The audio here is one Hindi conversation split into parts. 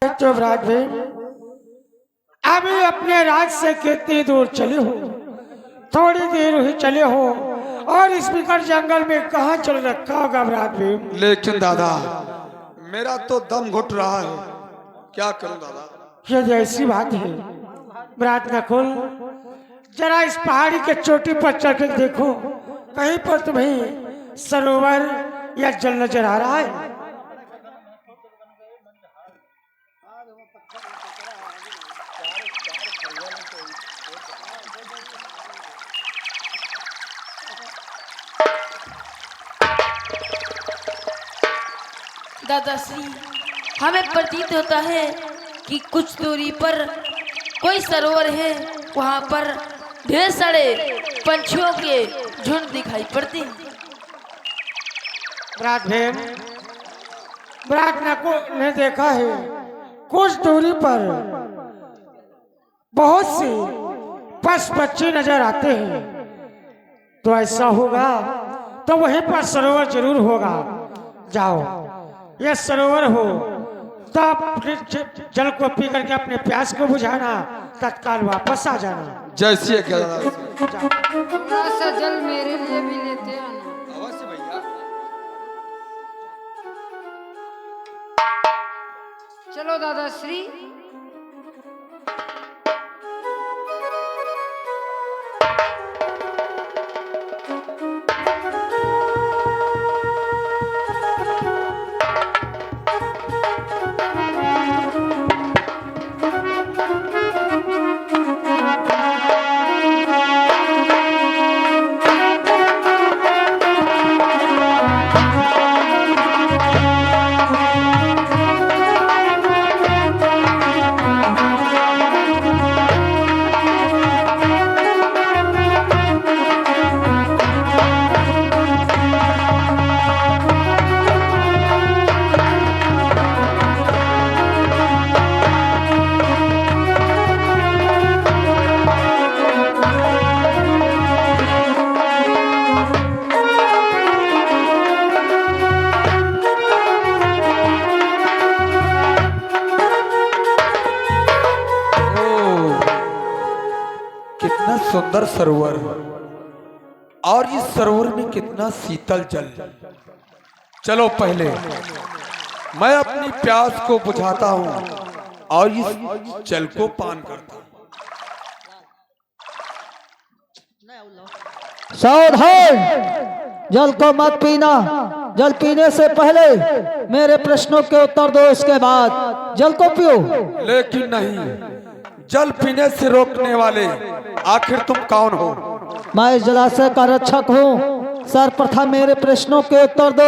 तो राज भाई अभी अपने राज से कितनी दूर चले हो? थोड़ी देर ही चले हो और इस बिकट जंगल में कहाँ चल रखा होगा राज भाई? लेकिन दादा मेरा तो दम घुट रहा है, क्या करूं दादा? ये ऐसी बात है रात नकुल, जरा इस पहाड़ी के चोटी पर चढ़ कर देखो, कहीं पर तुम्हें सरोवर या जल नजर आ रहा है? दादाश्री, हमें प्रतीत होता है कि कुछ दूरी पर कोई सरोवर है। वहाँ पर ढेर सारे पंछियों के झुंड दिखाई पड़ते हैं। ब्रात भेन, ब्रात नकुल ने देखा है कुछ दूरी पर बहुत से पशु पक्षी नजर आते हैं, तो ऐसा होगा तो वहीं पर सरोवर जरूर होगा। जाओ, यह सरोवर हो तो आप जल को पी करके अपने प्यास को बुझाना, तत्काल वापस आ जाना। जैसी है क्या दादा? थोड़ा सा जल मेरे लिए भी लेते आना। अवश्य भैया। चलो दादाश्री। कितना सुंदर सरोवर, और इस सरोवर में कितना शीतल जल। चलो पहले मैं अपनी प्यास को बुझाता हूँ और इस जल को पान करता हूँ। सावधान, जल को मत पीना। जल पीने से पहले मेरे प्रश्नों के उत्तर दो, इसके बाद जल को पियो। लेकिन नहीं, जल पीने से रोकने वाले आखिर तुम कौन हो? मैं इस जलाशय का रक्षक हूँ। सर्वप्रथम मेरे प्रश्नों के उत्तर दो,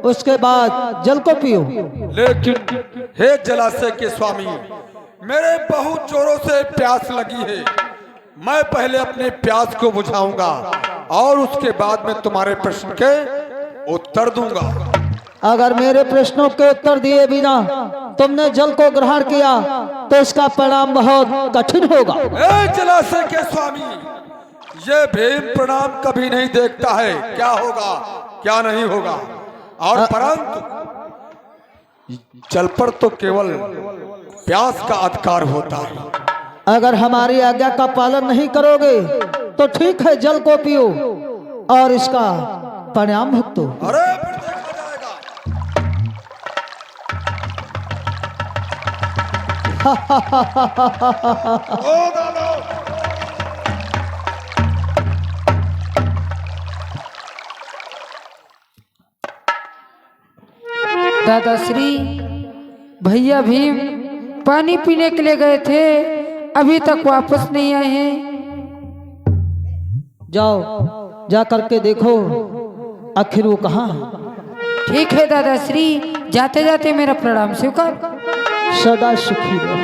उसके बाद जल को पियो। लेकिन हे जलाशय के स्वामी, मेरे बहुत जोरों से प्यास लगी है। मैं पहले अपने प्यास को बुझाऊंगा और उसके बाद में तुम्हारे प्रश्न के उत्तर दूंगा। अगर मेरे प्रश्नों के उत्तर दिए बिना तुमने जल को ग्रहण किया तो इसका परिणाम बहुत कठिन होगा। हे जलाशय के स्वामी, ये भीम प्रणाम कभी नहीं देखता है क्या होगा क्या नहीं होगा, और परंतु जल पर तो केवल प्यास का अधिकार होता है। अगर हमारी आज्ञा का पालन नहीं करोगे तो ठीक है, जल को पियो और इसका परिणाम भुगतो। अरे फिर देखा जाएगा। ओ दादा, दादाश्री, भैया भीम पानी पीने के लिए गए थे, अभी तक वापस नहीं आए हैं। जाओ, जा करके देखो आखिर वो कहाँ है। ठीक है दादाश्री, जाते जाते मेरा प्रणाम स्वीकार। सदा सुखी रहो।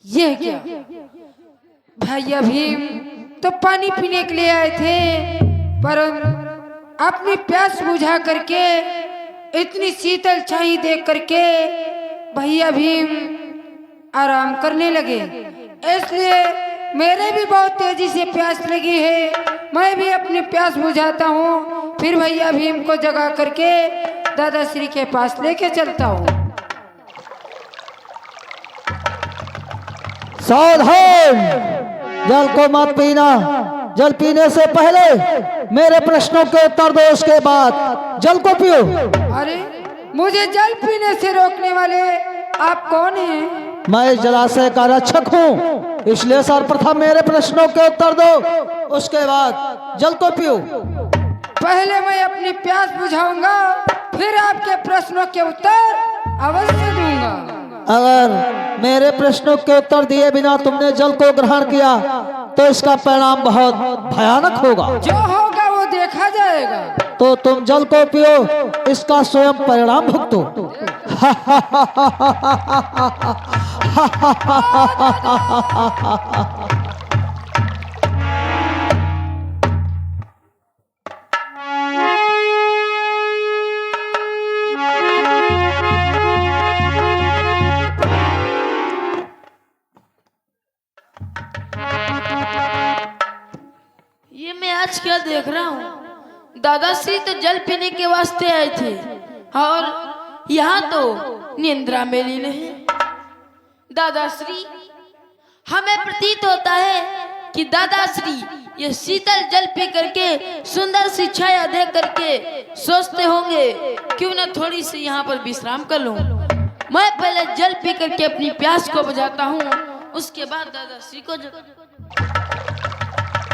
ये क्या भैया भीम तो पानी पीने के लिए आए थे, पर अपनी प्यास बुझा करके इतनी शीतल छाई देख करके भैया भीम आराम करने लगे। इसलिए मेरे भी बहुत तेजी से प्यास लगी है, मैं भी अपनी प्यास बुझाता हूँ, फिर भैया भीम को जगा करके दादाश्री के पास लेके चलता हूँ। सावधान, जल को मत पीना। जल पीने से पहले मेरे प्रश्नों के उत्तर दो, उसके बाद जल को पियो। अरे मुझे जल पीने से रोकने वाले आप कौन हैं? मैं इस जलाशय का रक्षक हूँ, इसलिए सर्वप्रथम मेरे प्रश्नों के उत्तर दो, उसके बाद जल को पियो। पहले मैं अपनी प्यास बुझाऊंगा, फिर आपके प्रश्नों के उत्तर अवश्य दूंगा। अगर मेरे प्रश्नों के उत्तर दिए बिना तुमने जल को ग्रहण किया तो इसका परिणाम बहुत भयानक होगा। जो होगा वो देखा जाएगा। तो तुम जल को पियो, इसका स्वयं परिणाम भुगतो। ये मैं आज क्या देख रहा हूँ? दादाश्री तो जल पीने के वास्ते आए थे और यहाँ तो निंद्रा में लीन है। दादाश्री, हमें प्रतीत होता है कि दादाश्री ये शीतल जल पी करके सुंदर सी छाया देख करके सोचते होंगे क्यों न थोड़ी सी यहाँ पर विश्राम कर लूं। मैं पहले जल पी करके अपनी प्यास को बुझाता हूँ, उसके बाद दादाश्री को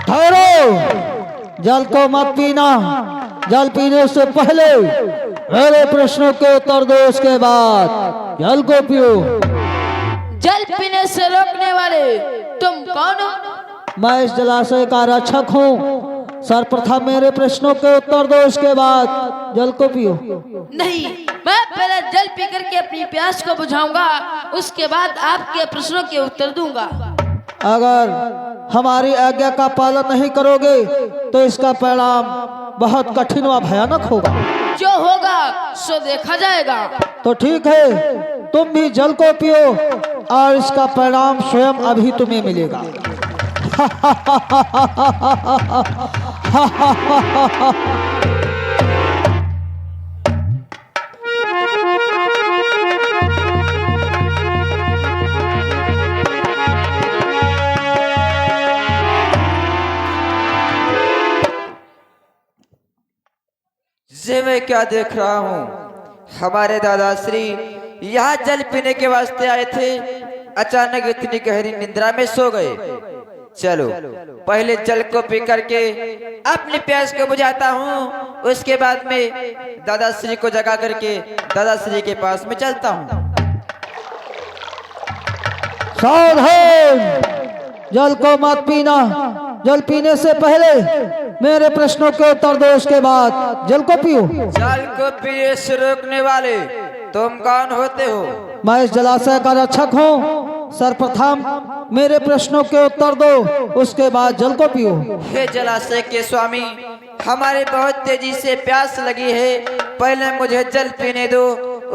ठहरो, जल को मत पीना। जल पीने से पहले मेरे प्रश्नों के उत्तर दो, उसके बाद जल को पियो। जल पीने से रोकने वाले तुम कौन हो? मैं इस जलाशय का रक्षक हूँ, सर्वप्रथम मेरे प्रश्नों के उत्तर दो, उसके बाद जल को पियो। नहीं, मैं पहले जल पी करके अपनी प्यास को बुझाऊंगा, उसके बाद आपके प्रश्नों के उत्तर दूंगा। अगर हमारी आज्ञा का पालन नहीं करोगे तो इसका परिणाम बहुत कठिन व भयानक होगा। जो होगा सो देखा जाएगा। तो ठीक है, तुम भी जल को पियो और इसका परिणाम स्वयं अभी तुम्हें मिलेगा। ये मैं क्या देख रहा हूँ? हमारे दादाश्री यहाँ जल पीने के वास्ते आए थे, अचानक इतनी गहरी निद्रा में सो गए। चलो पहले जल को पी करके अपनी प्यास को बुझाता हूँ, उसके बाद में दादाश्री को जगा करके दादाश्री के पास में चलता हूँ। सावधान, जल को मत पीना। जल पीने से पहले मेरे प्रश्नों के उत्तर दो, उसके बाद जल को पियो। जल को पीने से रोकने वाले तुम कौन होते हो? मैं इस जलाशय का रक्षक हूँ, सर्वप्रथम मेरे प्रश्नों के उत्तर दो, उसके बाद जल को पियो। हे जलाशय के स्वामी, हमारे बहुत तेजी से प्यास लगी है, पहले मुझे जल पीने दो,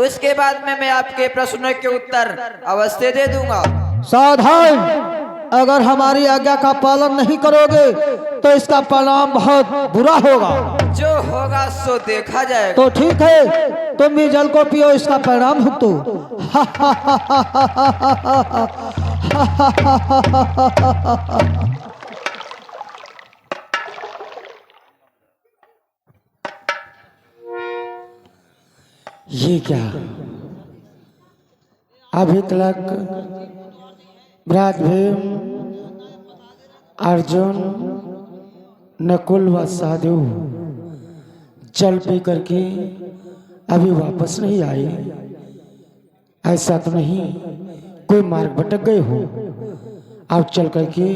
उसके बाद में मैं आपके प्रश्नों के उत्तर अवश्य दे दूंगा। सावधान, अगर हमारी आज्ञा का पालन नहीं करोगे तो इसका परिणाम बहुत बुरा होगा। जो होगा सो देखा जाएगा। तो ठीक है, तुम भी जल को पियो, इसका परिणाम भुगतो। ये क्या अभी तक भ्रात भीम, अर्जुन, नकुल व सहदेव जल पी करके अभी वापस नहीं आए? ऐसा तो नहीं कोई मार्ग भटक गए हो? अब चल करके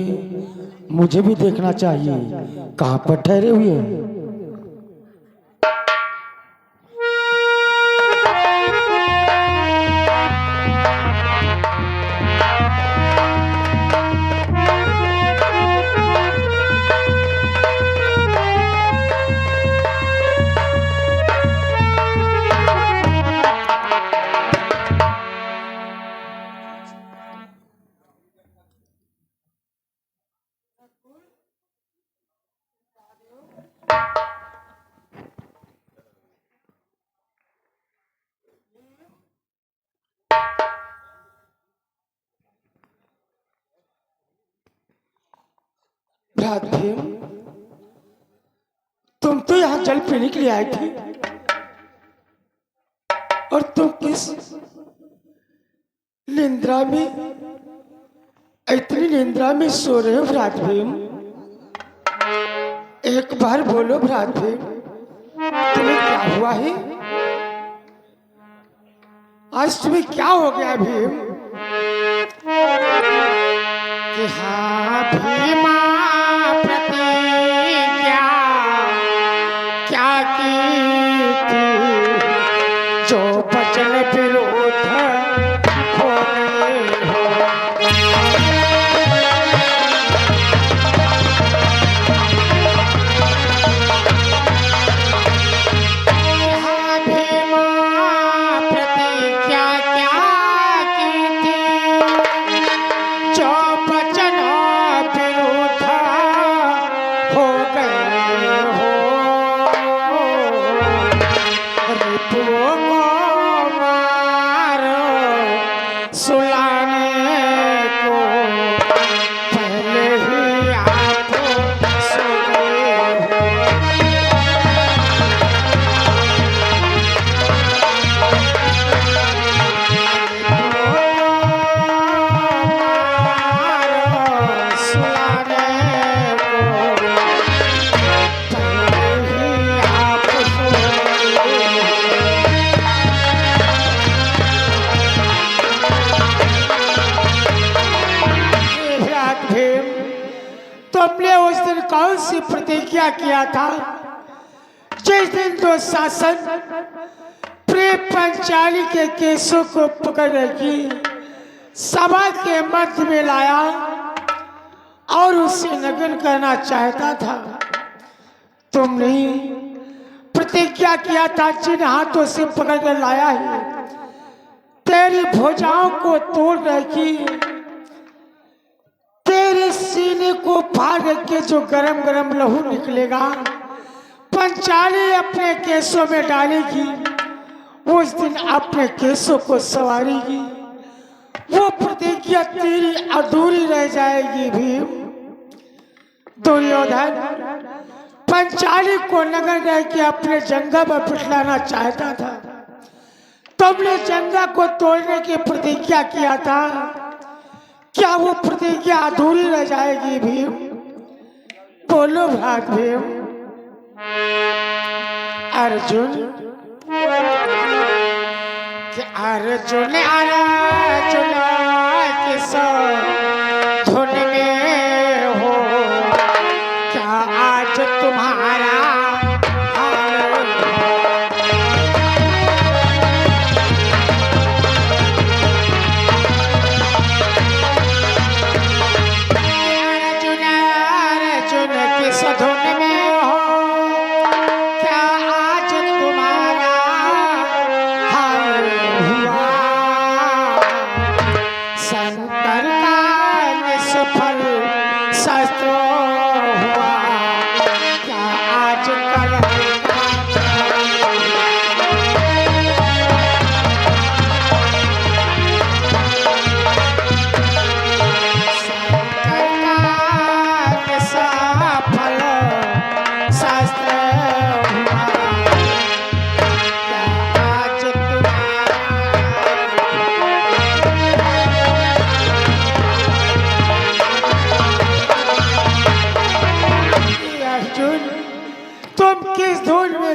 मुझे भी देखना चाहिए कहाँ पर ठहरे हुए हैं। भ्रात भीम, तुम तो यहाँ जल पीने के लिए आए थे और तुम किस निंद्रा में, इतनी निंद्रा में सो रहे हो भ्रात भीम? एक बार बोलो भ्रात भीम, तुम्हें क्या हुआ है? आज तुम्हें क्या हो गया भीम? कि हाँ भीमा प्रतिज्ञा क्या की थी, जो वचन विरोध हो गए हो। हाँ भीमा प्रतिज्ञा क्या की थी, जो वचन विरोध हो गए हो। रिपुओं को मारो, सुलाने को पहले ही आप सो गए हो। तुमने उस दिन कौन सी प्रतिज्ञा किया था जिस दिन तो शासन प्रेम पंचाली के केसों को पकड़ रखी, सभा के मध्य में लाया और उसे नग्न करना चाहता था? तुमने प्रतिज्ञा किया था जिन हाथों से पकड़ कर लाया है तेरी भुजाओं को तोड़ रखी, तेरे सीने को फाड़ के जो गरम गरम लहू निकलेगा पंचाली अपने केसों में डालेगी, उस दिन अपने केसों को संवारेगी। वो प्रतिज्ञा तेरी अधूरी रह जाएगी भीम। दुर्योधन पंचाली को नगर गए के अपने जंगा पर पिटलाना चाहता था, तुमने जंगा को तोड़ने की प्रतिज्ञा किया था, क्या वो प्रतिज्ञा अधूरी रह जाएगी भीम? बोलो भ्रात भीम। अर्जुन कि अर्जुन अर्जुन किस धुन में हो, क्या आज तुम्हारा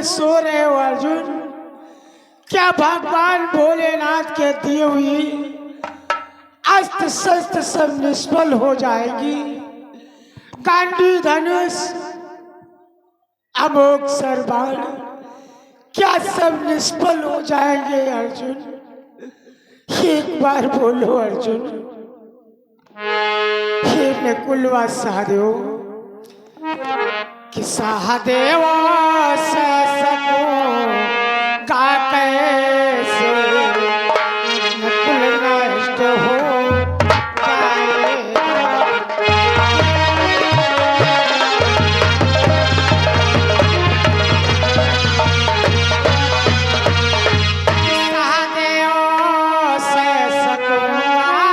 सो रहे हो अर्जुन? क्या भगवान भोलेनाथ के दिए हुई अस्त्र शस्त्र सब निष्फल हो जाएगी? गांडी धनुष अमोघ सरबाण क्या सब निष्फल हो जाएंगे अर्जुन? एक बार बोलो अर्जुन। हे नकुलवा सहदेव कि सहदेव से सको का कैसे नकुल नष्ट हो जाएगा। सहदेव से सको का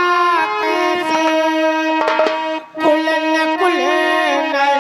कैसे कुल नकुल नष्ट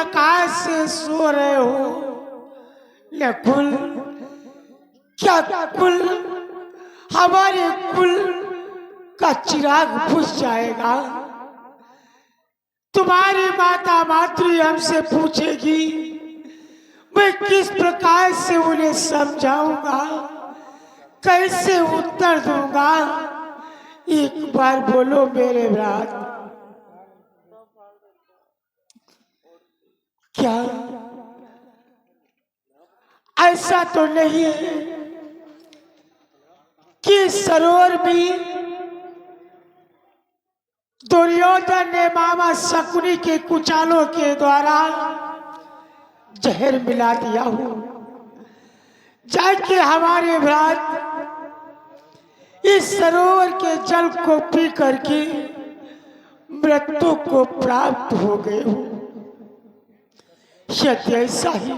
प्रकार से सो रहे हो नकुल? क्या कुल हमारे कुल का चिराग बुझ जाएगा? तुम्हारी माता मातृ हमसे पूछेगी, मैं किस प्रकार से उन्हें समझाऊंगा, कैसे उत्तर दूंगा? एक बार बोलो मेरे भ्रात। क्या ऐसा तो नहीं है कि सरोवर में दुर्योधन ने मामा शकुनी के कुचालों के द्वारा जहर मिला दिया हो? जाके हमारे भ्रात इस सरोवर के जल को पी करके मृत्यु को प्राप्त हो गए हो। यदि ऐसा ही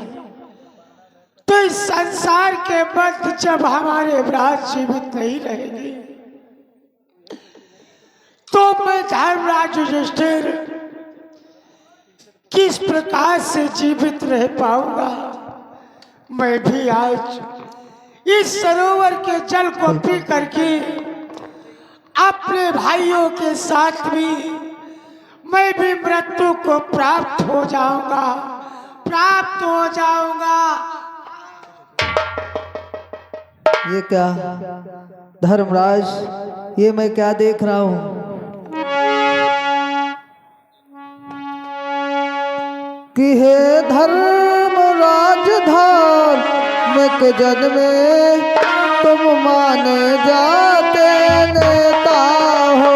तो इस संसार के मध्य जब हमारे भ्रात जीवित नहीं रहेंगे तो मैं धर्मराज युधिष्ठिर किस प्रकार से जीवित रह पाऊंगा? मैं भी आज इस सरोवर के जल को पी करके अपने भाइयों के साथ भी मैं भी मृत्यु को प्राप्त हो जाऊंगा, प्राप्त हो जाऊंगा। ये क्या धर्मराज, ये मैं क्या देख रहा हूँ कि हे धर्मराज धार्मिक जन में तुम माने जाते नेता हो।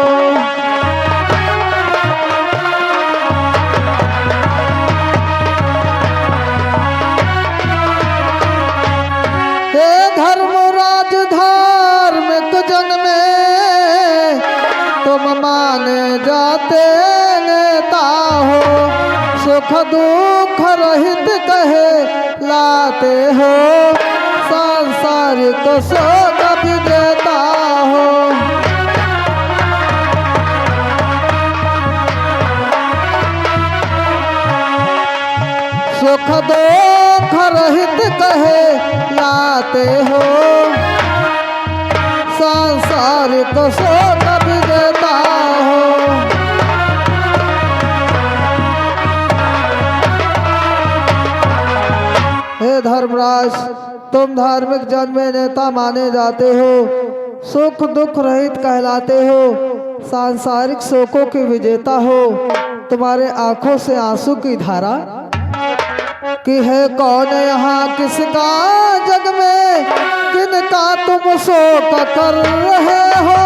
हे धर्मराज धार्मिक जन में तुम माने जाते नेता हो। सुख दुख रहित कहे लाते हो, सांसारिक सुख विजेता हो। सुख दुख रहित कहे लाते हो, सांसारिक सुख विजेता हो। हे धर्मराज, तुम धार्मिक जन में नेता माने जाते हो, सुख दुख रहित कहलाते हो, सांसारिक शोकों के विजेता हो। तुम्हारे आंखों से आंसू की धारा कि है कौन यहाँ किसका जग में, किनका तुम शोक कर रहे हो।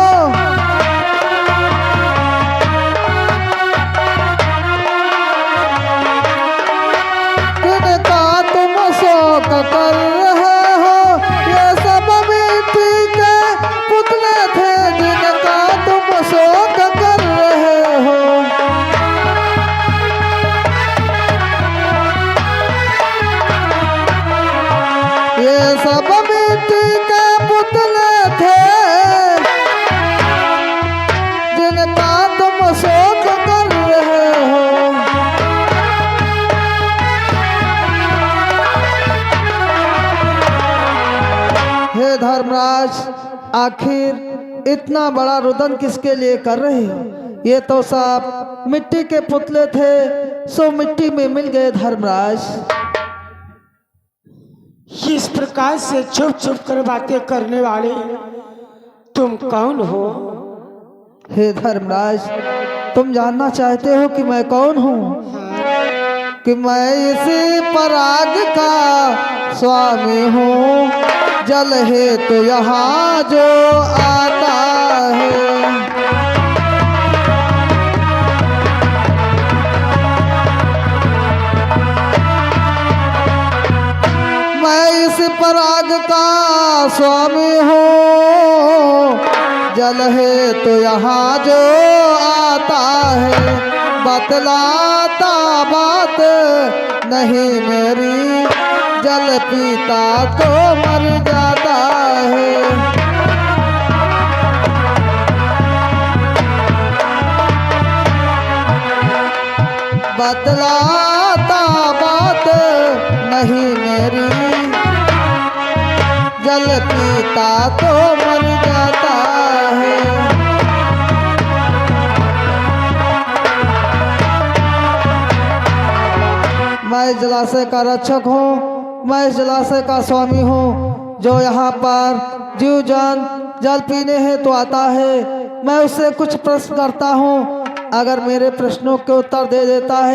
शोक कर रहे हो, ये सब मिट्टी के पुतले थे जिनका तुम शोक कर रहे हो। ये सब मिट्टी के पुतले थे जिनका तुम शोक कर रहे हो। हे धर्मराज, आखिर इतना बड़ा रुदन किसके लिए कर रहे हो? ये तो सब मिट्टी के पुतले थे, सो मिट्टी में मिल गए। धर्मराज, इस प्रकार से चुप चुप कर बातें करने वाले तुम कौन हो? हे धर्मराज, तुम जानना चाहते हो कि मैं कौन हूँ? कि मैं इसी पराग का स्वामी हूँ, जल है तो यहाँ जो आता है। मैं इस पराग का स्वामी हूँ, जल है तो यहाँ जो आता है। बतलाता बात नहीं मेरी, जल पीता तो मर जाता है। बतलाता नहीं मेरी, जल पीता तो मर जाता है। मैं इस जलाशय का रक्षक हूँ, मैं इस जलाशय का स्वामी हूँ। जो यहाँ पर जीव जन जल पीने हेतु आता है, मैं उससे कुछ प्रश्न करता हूँ। अगर मेरे प्रश्नों के उत्तर दे देता है